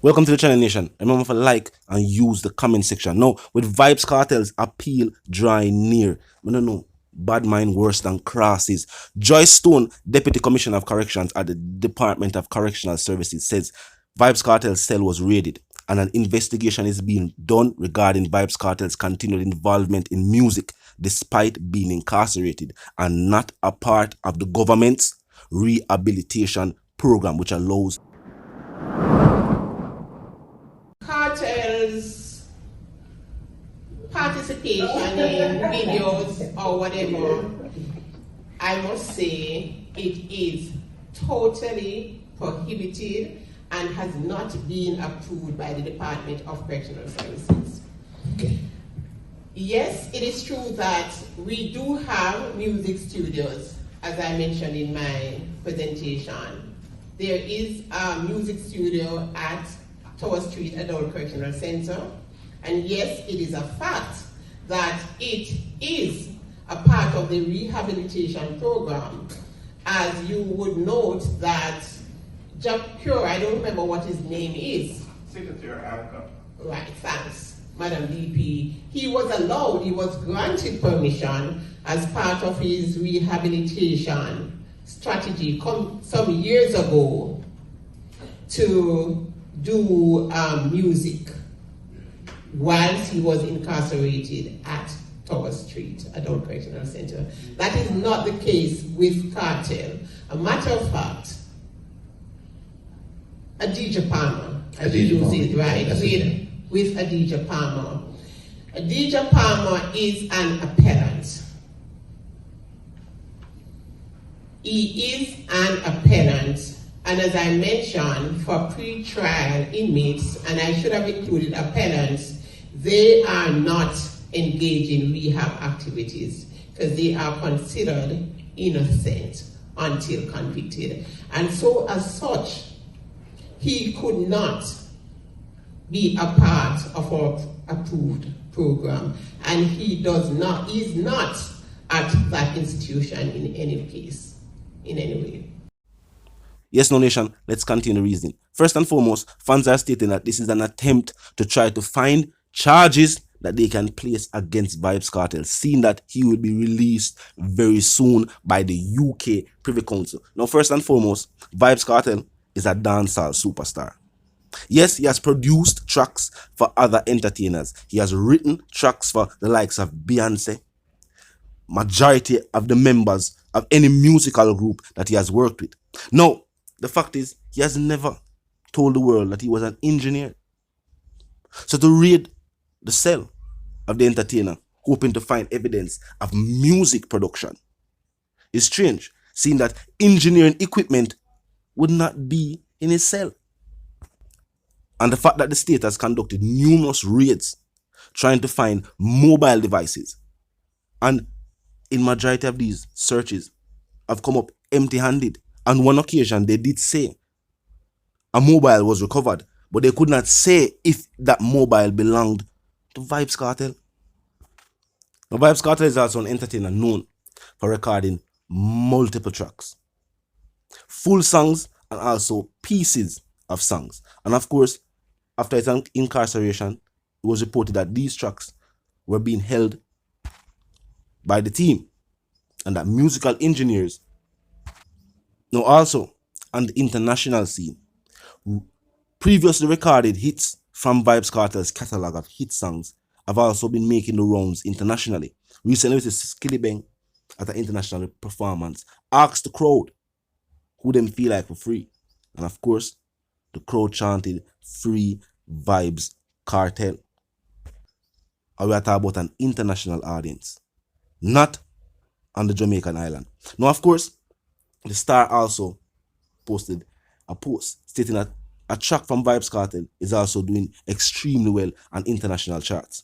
Welcome to the channel, Nation. Remember to like and use the comment section. Now, with Vybz Kartel's appeal drawing near, I don't know, bad mind worse than crosses. Joyce Stone, Deputy Commissioner of Corrections at the Department of Correctional Services, says Vybz Kartel's cell was raided and an investigation is being done regarding Vybz Kartel's continued involvement in music despite being incarcerated and not a part of the government's rehabilitation program, which allows Kartel's participation in videos or whatever, I must say it is totally prohibited and has not been approved by the Department of Correctional Services. Okay. Yes, it is true that we do have music studios, as I mentioned in my presentation. There is a music studio at Tower Street Adult Correctional Center. And yes, it is a fact that it is a part of the rehabilitation program. As you would note that Jack Pure, I don't remember what his name is. Secretary Alka. Right, thanks, Madam DP. He was granted permission as part of his rehabilitation strategy some years ago to do music whilst he was incarcerated at Tower Street Adult Correctional Center. That is not the case with Kartel. A matter of fact, Adidja Palmer, as you use it, right, with Adidja Palmer. Adidja Palmer is an appellant. He is an appellant. And as I mentioned, for pre-trial inmates, and I should have included appellants, they are not engaged in rehab activities because they are considered innocent until convicted. And so as such, he could not be a part of our approved program. And he is not at that institution in any case, in any way. Yes, no, Nation, let's continue reasoning. First and foremost, fans are stating that this is an attempt to try to find charges that they can place against Vybz Kartel, seeing that he will be released very soon by the UK Privy Council. Now, first and foremost, Vybz Kartel is a dancehall superstar. Yes, he has produced tracks for other entertainers. He has written tracks for the likes of Beyonce, majority of the members of any musical group that he has worked with. Now, the fact is, he has never told the world that he was an engineer. So to raid the cell of the entertainer, hoping to find evidence of music production, is strange, seeing that engineering equipment would not be in his cell. And the fact that the state has conducted numerous raids trying to find mobile devices, and in majority of these searches have come up empty-handed. On one occasion, they did say a mobile was recovered, but they could not say if that mobile belonged to Vybz Kartel. Now, Vybz Kartel is also an entertainer known for recording multiple tracks, full songs, and also pieces of songs. And of course, after his incarceration, it was reported that these tracks were being held by the team and that musical engineers. Now, also on the international scene, previously recorded hits from Vybz Kartel's catalog of hit songs have also been making the rounds internationally. Recently, it was Skillibeng at an international performance asked the crowd who them feel like for free. And of course, the crowd chanted "Free Vybz Kartel." And we are talking about an international audience, not on the Jamaican island. Now, of course, the Star also posted a post stating that a track from Vybz Kartel is also doing extremely well on international charts.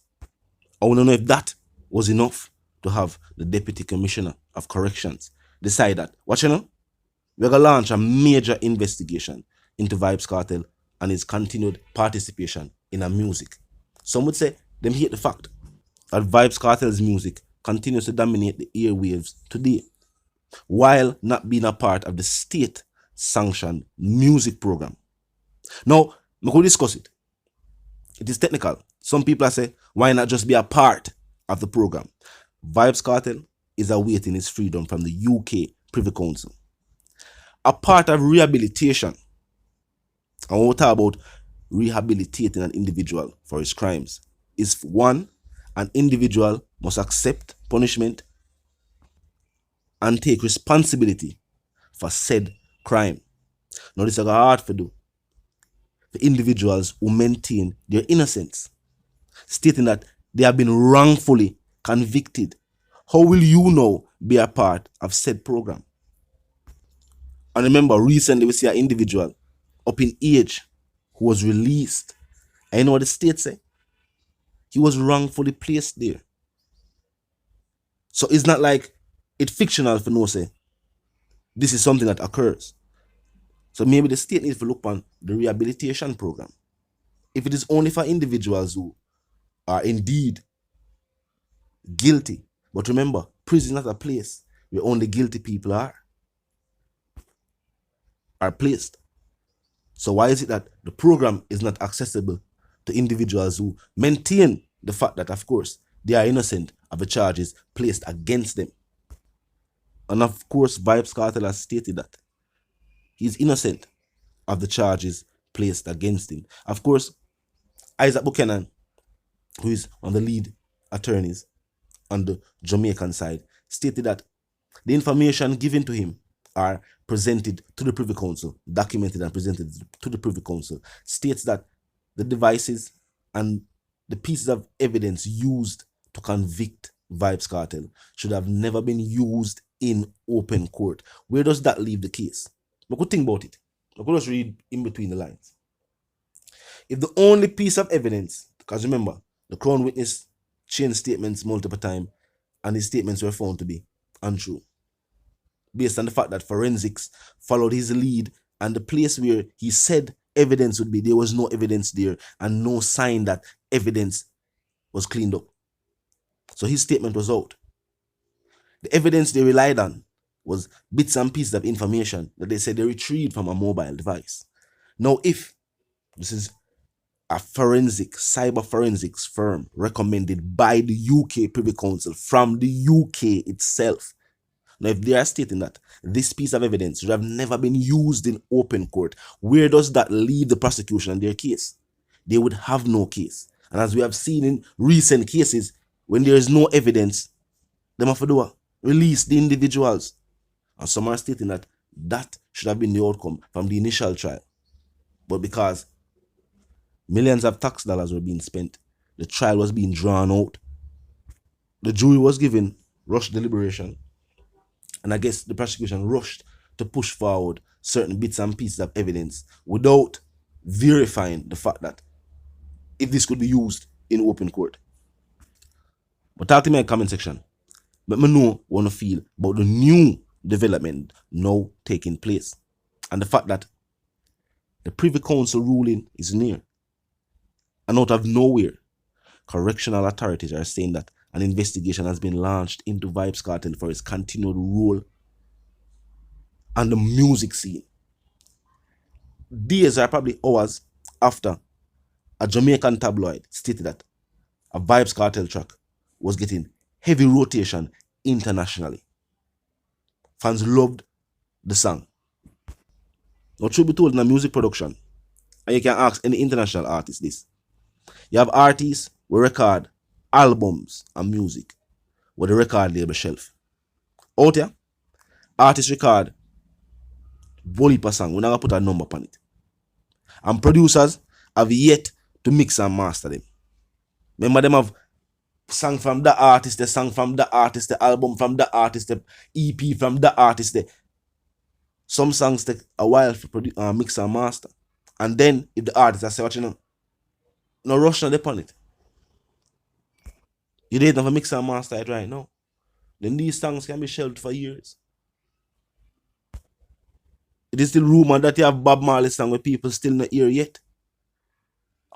I want to know if that was enough to have the Deputy Commissioner of Corrections decide that, watch you know, we're going to launch a major investigation into Vybz Kartel and his continued participation in our music. Some would say them hate the fact that Vybz Kartel's music continues to dominate the airwaves today, while not being a part of the state-sanctioned music program. Now, We could discuss it. It is technical. Some people say, why not just be a part of the program? Vybz Kartel is awaiting his freedom from the UK Privy Council. A part of rehabilitation, and when we talk about rehabilitating an individual for his crimes, is one, an individual must accept punishment and take responsibility for said crime. Now, this is hard to do for individuals who maintain their innocence, stating that they have been wrongfully convicted. How will you now be a part of said program? And remember, recently we see an individual up in age who was released. And you know what the state say? He was wrongfully placed there. So it's not like it's fictional for no say. This is something that occurs. So maybe the state needs to look on the rehabilitation program. If it is only for individuals who are indeed guilty. But remember, prison is not a place where only guilty people are placed. So why is it that the program is not accessible to individuals who maintain the fact that, of course, they are innocent of the charges placed against them? And of course, Vybz Kartel has stated that he's innocent of the charges placed against him. Of course, Isaac Buchanan, who is one of the lead attorneys on the Jamaican side, stated that the information given to him are presented to the Privy Council, documented and presented to the Privy Council, states that the devices and the pieces of evidence used to convict Vybz Kartel should have never been used in open court. Where does that leave the case? We could think about it. We could just read in between the lines. If the only piece of evidence, because remember, the Crown witness changed statements multiple times and his statements were found to be untrue, based on the fact that forensics followed his lead, and the place where he said evidence would be, there was no evidence there and no sign that evidence was cleaned up. So his statement was out. The evidence they relied on was bits and pieces of information that they said they retrieved from a mobile device. Now, if this is a cyber forensics firm recommended by the UK Privy Council from the UK itself, now if they are stating that this piece of evidence should have never been used in open court, where does that leave the prosecution and their case? They would have no case. And as we have seen in recent cases, when there is no evidence, they have to do release the individuals. And some are stating that that should have been the outcome from the initial trial. But because millions of tax dollars were being spent, the trial was being drawn out, the jury was given rushed deliberation, and I guess the prosecution rushed to push forward certain bits and pieces of evidence without verifying the fact that if this could be used in open court. But talk to me in the comment section. Let me know what you feel about the new development now taking place and the fact that the Privy Council ruling is near. And out of nowhere, correctional authorities are saying that an investigation has been launched into Vybz Kartel for his continued role on the music scene. Days are probably hours after a Jamaican tabloid stated that a Vybz Kartel track was getting heavy rotation internationally. Fans loved the song. Now, truth be told, in a music production, and you can ask any international artist this, you have artists who record albums and music with the record label shelf. Out here, artists record whole heap of song. We're not going to put a number on it. And producers have yet to mix and master them. Remember, them have song from the artist, the song from the artist, the album from the artist, the EP from the artist. Some songs take a while for mix and master. And then, if the artist say, what you know, no rush on upon it. You don't have a mix and master it right now. Then these songs can be shelved for years. It is still rumored that you have Bob Marley song where people still not hear yet.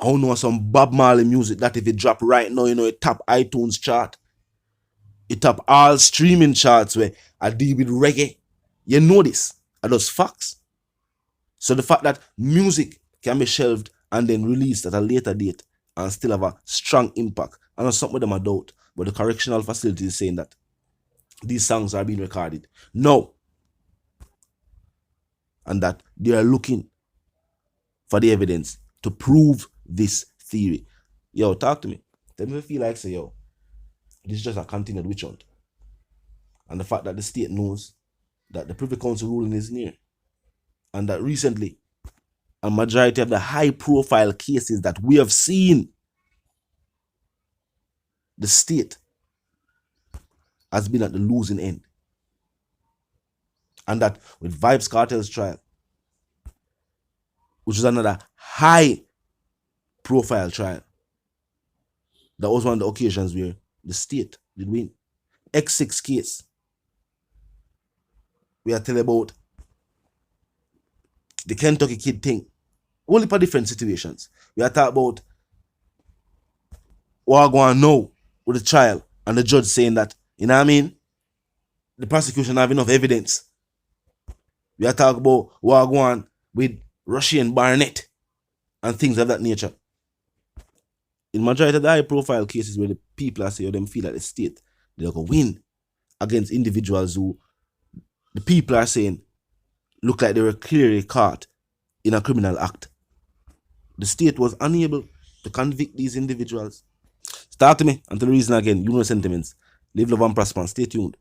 I don't know some Bob Marley music that if it drop right now, you know, it top iTunes chart. It top all streaming charts where I deal with reggae. You know this. Are those facts? So the fact that music can be shelved and then released at a later date and still have a strong impact. I know some of them are doubt, but the correctional facility is saying that these songs are being recorded no, and that they are looking for the evidence to prove this theory. Yo, talk to me. Tell me if you feel like say, yo, this is just a continued witch hunt. And the fact that the state knows that the Privy Council ruling is near, and that recently a majority of the high profile cases that we have seen, the state has been at the losing end. And that with Vybz Kartel's trial, which is another high profile trial, that was one of the occasions where the state did win. X6 case, we are telling about the Kentucky kid thing. Only for different situations. We are talking about what are going now with the trial and the judge saying that, you know what I mean? The prosecution have enough evidence. We are talking about what are going with Russian Barnett and things of that nature. In majority of the high profile cases where the people are saying them feel that the state, they're going to win against individuals who the people are saying look like they were clearly caught in a criminal act. The state was unable to convict these individuals. Start to me until the reason again, you know sentiments. Live, love, and prosper. Stay tuned.